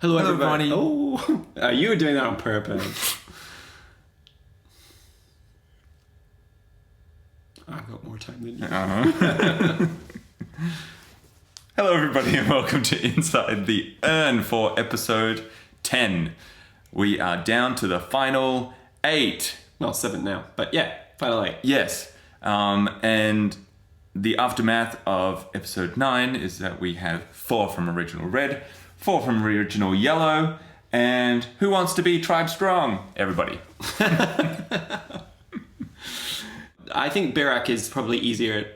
Hello everybody. Oh, you were doing that on purpose. I've got more time than you. Hello everybody and welcome to Inside The Urn for episode 10. We are down to the final 8. Well, 7 now, but yeah, final 8. Yes. And the aftermath of episode 9 is that we have 4 from original red, 4 from original yellow, and who wants to be tribe strong? Everybody. I think Birak is probably easier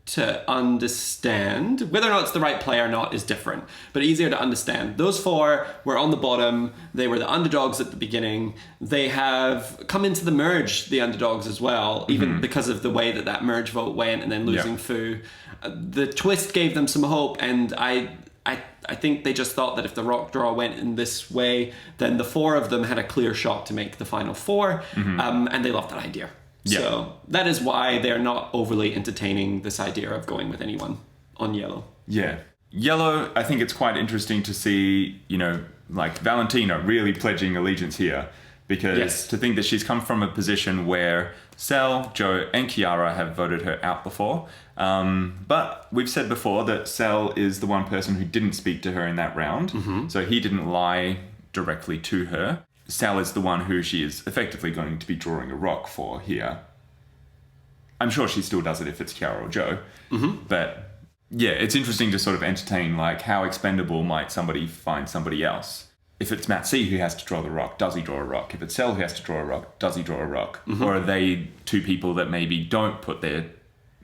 to understand. Whether or not it's the right play or not is different, but easier to understand. Those 4 were on the bottom. They were the underdogs at the beginning. They have come into the merge, the underdogs as well, even because of the way that merge vote went and then losing Fu. The twist gave them some hope, and I think they just thought that if the rock draw went in this way, then the 4 of them had a clear shot to make the final 4, and they loved that idea. Yeah. So that is why they're not overly entertaining this idea of going with anyone on yellow. Yeah. Yellow, I think it's quite interesting to see, like Valentina really pledging allegiance here, because to think that she's come from a position where Sel, Joe, and Kiara have voted her out before. But we've said before that Sel is the one person who didn't speak to her in that round. So he didn't lie directly to her. Sel is the one who she is effectively going to be drawing a rock for here. I'm sure she still does it if it's Kiara or Joe. But yeah, it's interesting to sort of entertain like how expendable might somebody find somebody else. If it's Matt C who has to draw the rock, does he draw a rock? If it's Sel who has to draw a rock, does he draw a rock? Or are they 2 people that maybe don't put their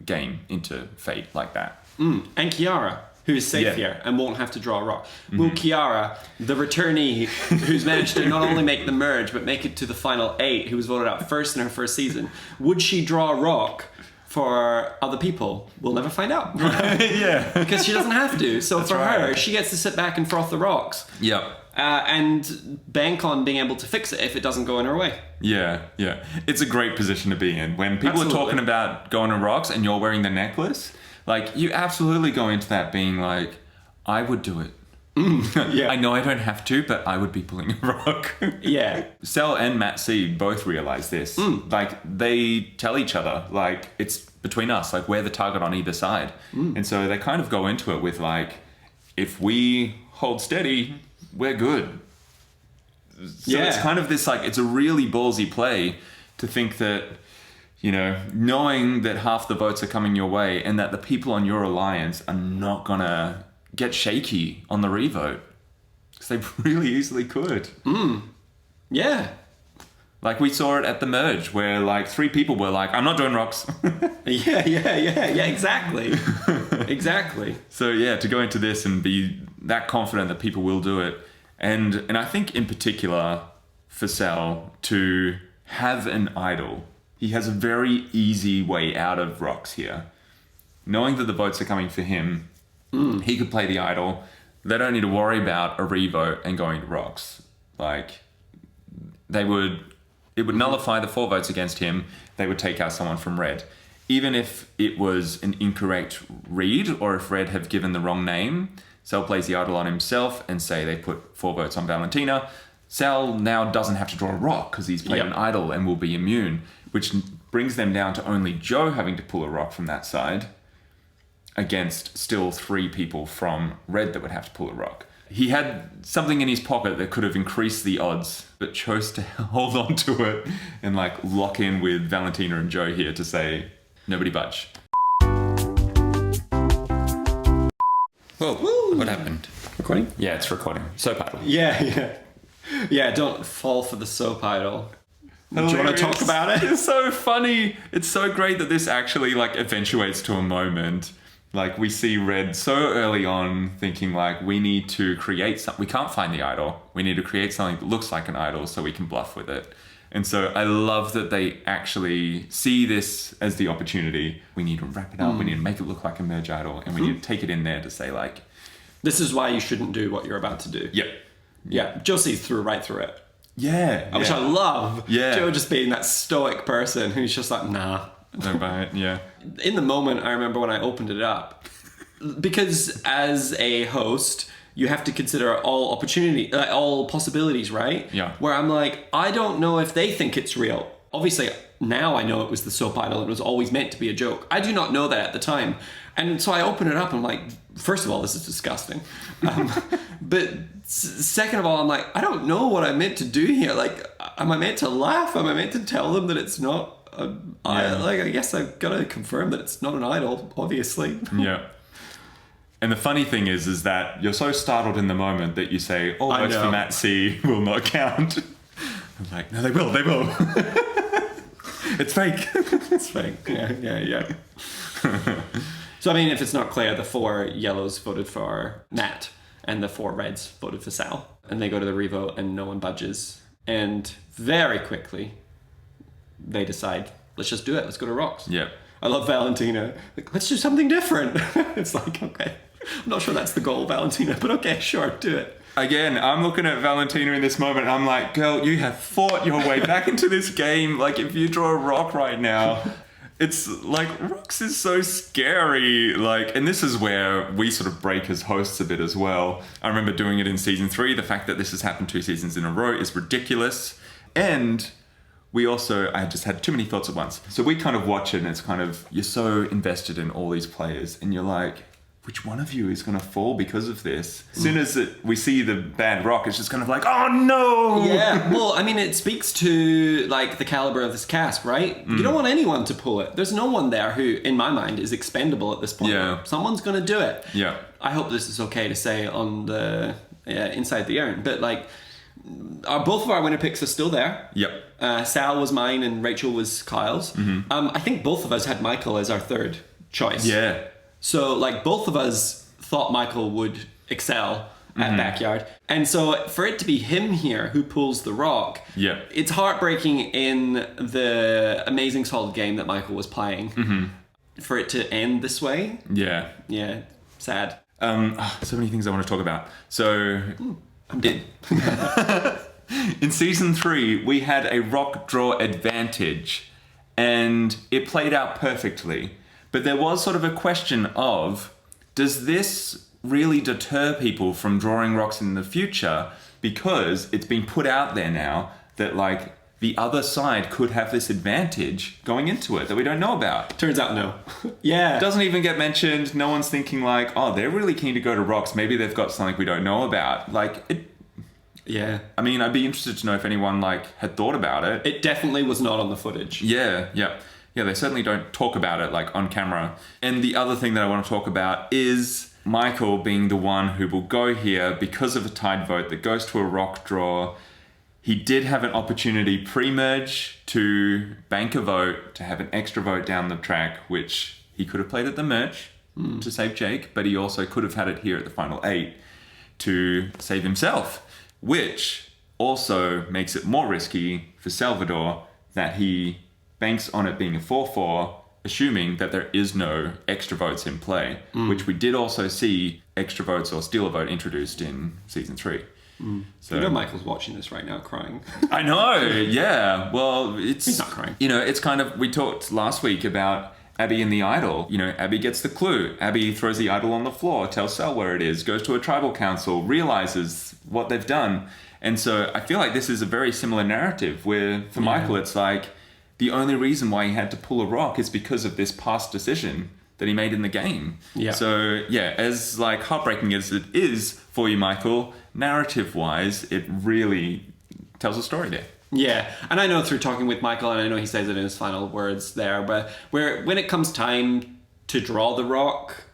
game into fate like that? And Kiara, who is safe here and won't have to draw a rock. Will Kiara, the returnee who's managed to not only make the merge but make it to the final 8, who was voted out first in her first season, would she draw a rock for other people? We'll never find out. Yeah. Because she doesn't have to. So for her, she gets to sit back and froth the rocks. Yeah. And bank on being able to fix it if it doesn't go in her way. Yeah. It's a great position to be in. When people are talking about going to rocks and you're wearing the necklace, like, you absolutely go into that being like, I would do it. I know I don't have to, but I would be pulling a rock. Sel and Matt C both realize this. Like, they tell each other, like, it's between us, like, we're the target on either side. And so they kind of go into it with, like, if we hold steady, we're good. So it's kind of this, like, it's a really ballsy play to think that, knowing that half the votes are coming your way and that the people on your alliance are not gonna get shaky on the revote, because they really easily could. Yeah. Like we saw it at the merge where like 3 people were like, I'm not doing rocks. Yeah, exactly. Exactly. So yeah, to go into this and be that confident that people will do it. And I think in particular for Sel to have an idol, he has a very easy way out of rocks here. Knowing that the votes are coming for him, he could play the idol. They don't need to worry about a revote and going to rocks. Like, it would nullify the 4 votes against him. They would take out someone from red. Even if it was an incorrect read or if red have given the wrong name, Sel plays the idol on himself and say they put 4 votes on Valentina. Sel now doesn't have to draw a rock because he's played an idol and will be immune, which brings them down to only Joe having to pull a rock from that side against still 3 people from red that would have to pull a rock. He had something in his pocket that could have increased the odds, but chose to hold on to it and like lock in with Valentina and Joe here to say, nobody budge. Whoa, what happened? Recording? Yeah, it's recording. Soap idol. Yeah, don't fall for the soap idol. Do you want to talk about it? It's so funny. It's so great that this actually like eventuates to a moment. Like we see Red so early on thinking like we need to create something. We can't find the idol. We need to create something that looks like an idol so we can bluff with it. And so I love that they actually see this as the opportunity. We need to wrap it up. We need to make it look like a merge idol. And we need to take it in there to say like, this is why you shouldn't do what you're about to do. Yeah. Joe sees right through it. Yeah. Which I love. Yeah. Joe just being that stoic person who's just like, nah. Don't buy it. Yeah. In the moment, I remember when I opened it up, because as a host, you have to consider all all possibilities, right? Yeah. Where I'm like, I don't know if they think it's real. Obviously, now I know it was the soap idol. It was always meant to be a joke. I do not know that at the time. And so I open it up and I'm like, first of all, this is disgusting. But second of all, I'm like, I don't know what I'm meant to do here. Like, am I meant to laugh? Am I meant to tell them that it's not I guess I've got to confirm that it's not an idol, obviously. Yeah. And the funny thing is that you're so startled in the moment that you say, all votes for Matt C will not count. I'm like, no, they will. It's fake. It's fake. Yeah. So, I mean, if it's not clear, the 4 yellows voted for Matt and the 4 reds voted for Sal. And they go to the revote and no one budges. And very quickly, they decide, let's just do it. Let's go to rocks. Yeah. I love Valentina. Like, let's do something different. It's like, okay. I'm not sure that's the goal, Valentina, but okay, sure, do it. Again, I'm looking at Valentina in this moment and I'm like, girl, you have fought your way back into this game. Like, if you draw a rock right now, it's like, rocks is so scary. Like, and this is where we sort of break as hosts a bit as well. I remember doing it in season 3. The fact that this has happened 2 seasons in a row is ridiculous. And I just had too many thoughts at once. So we kind of watch it and it's kind of, you're so invested in all these players and you're like, which one of you is going to fall because of this? As soon as we see the bad rock, it's just kind of like, oh no! Yeah, well, I mean, it speaks to, like, the caliber of this cast, right? You don't want anyone to pull it. There's no one there who, in my mind, is expendable at this point. Yeah. Someone's going to do it. Yeah. I hope this is okay to say on the Inside the Urn, but, like, both of our winner picks are still there. Yep. Sal was mine and Rachel was Kyle's. Mm-hmm. I think both of us had Michael as our third choice. Yeah. So, like, both of us thought Michael would excel at Backyard. And so, for it to be him here who pulls the rock, Yeah. it's heartbreaking in the amazing solid game that Michael was playing. For it to end this way, Yeah. yeah, sad. So many things I want to talk about. So, in season 3, we had a rock draw advantage and it played out perfectly. But there was sort of a question of, does this really deter people from drawing rocks in the future? Because it's been put out there now that, like, the other side could have this advantage going into it that we don't know about. Turns out no. Yeah. It doesn't even get mentioned. No one's thinking like, oh, they're really keen to go to rocks. Maybe they've got something we don't know about. Like, it... Yeah. I mean, I'd be interested to know if anyone, like, had thought about it. It definitely was not on the footage. Yeah, they certainly don't talk about it, like, on camera. And the other thing that I want to talk about is Michael being the one who will go here because of a tied vote that goes to a rock draw. He did have an opportunity pre-merge to bank a vote, to have an extra vote down the track, which he could have played at the merge to save Jake, but he also could have had it here at the final 8 to save himself, which also makes it more risky for Salvador that he banks on it being a 4-4, assuming that there is no extra votes in play, which we did also see extra votes or steal a vote introduced in season 3. So, You know Michael's watching this right now crying. I know, yeah. Well, He's not crying. You know, it's kind of, we talked last week about Abby and the idol. You know, Abby gets the clue. Abby throws the idol on the floor, tells Sal where it is, goes to a tribal council, realizes what they've done. And so I feel like this is a very similar narrative where for Michael, it's like, the only reason why he had to pull a rock is because of this past decision that he made in the game. Yeah. So, yeah, as like heartbreaking as it is for you, Michael, narrative-wise, it really tells a story there. Yeah, and I know through talking with Michael, and I know he says it in his final words there, but when it comes time to draw the rock,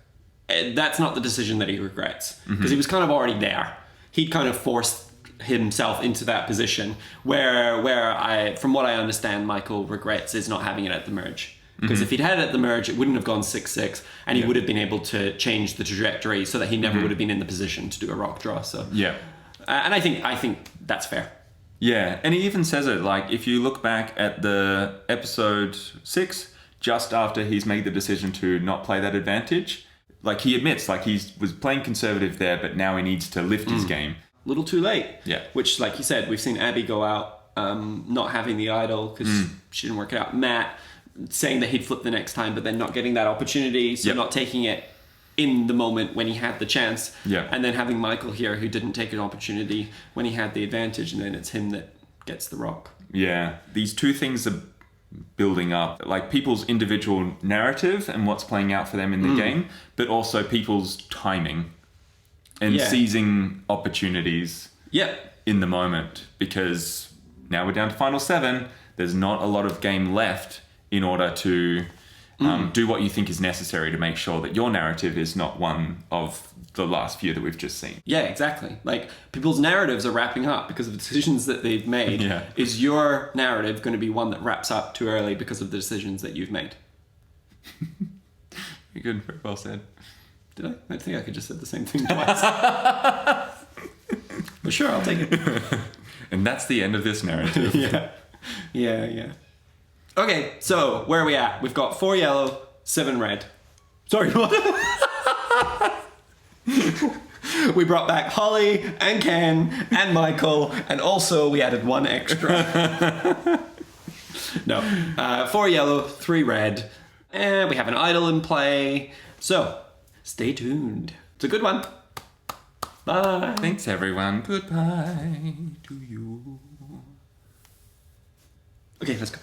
that's not the decision that he regrets. Because he was kind of already there. He'd kind of forced himself into that position where from what I understand, Michael regrets is not having it at the merge. Because if he'd had it at the merge, it wouldn't have gone 6-6, and he would have been able to change the trajectory so that he never would have been in the position to do a rock draw. So Yeah. And I think that's fair. Yeah, and he even says it, like, if you look back at the episode 6, just after he's made the decision to not play that advantage, like, he admits, like, he was playing conservative there, but now he needs to lift his game. Little too late. Yeah. Which, like you said, we've seen Abby go out not having the idol because she didn't work it out. Matt saying that he'd flip the next time, but then not getting that opportunity, so not taking it in the moment when he had the chance. Yeah. And then having Michael here who didn't take an opportunity when he had the advantage, and then it's him that gets the rock. Yeah. These two things are building up, like people's individual narrative and what's playing out for them in the game, but also people's timing and seizing opportunities Yeah. in the moment, because now we're down to final 7. There's not a lot of game left in order to do what you think is necessary to make sure that your narrative is not one of the last few that we've just seen. Yeah, exactly. Like, people's narratives are wrapping up because of the decisions that they've made. Yeah. Is your narrative going to be one that wraps up too early because of the decisions that you've made? Very good. Very well said. Did I? I think I could just said the same thing twice. But sure, I'll take it. And that's the end of this narrative. Yeah. Okay, so where are we at? We've got 4 yellow, 7 red. Sorry, what? We brought back Holly and Ken and Michael, and also we added 1 extra. No, 4 yellow, 3 red, and we have an idol in play. So, stay tuned. It's a good one. Bye. Thanks, everyone. Goodbye to you. Okay, let's go.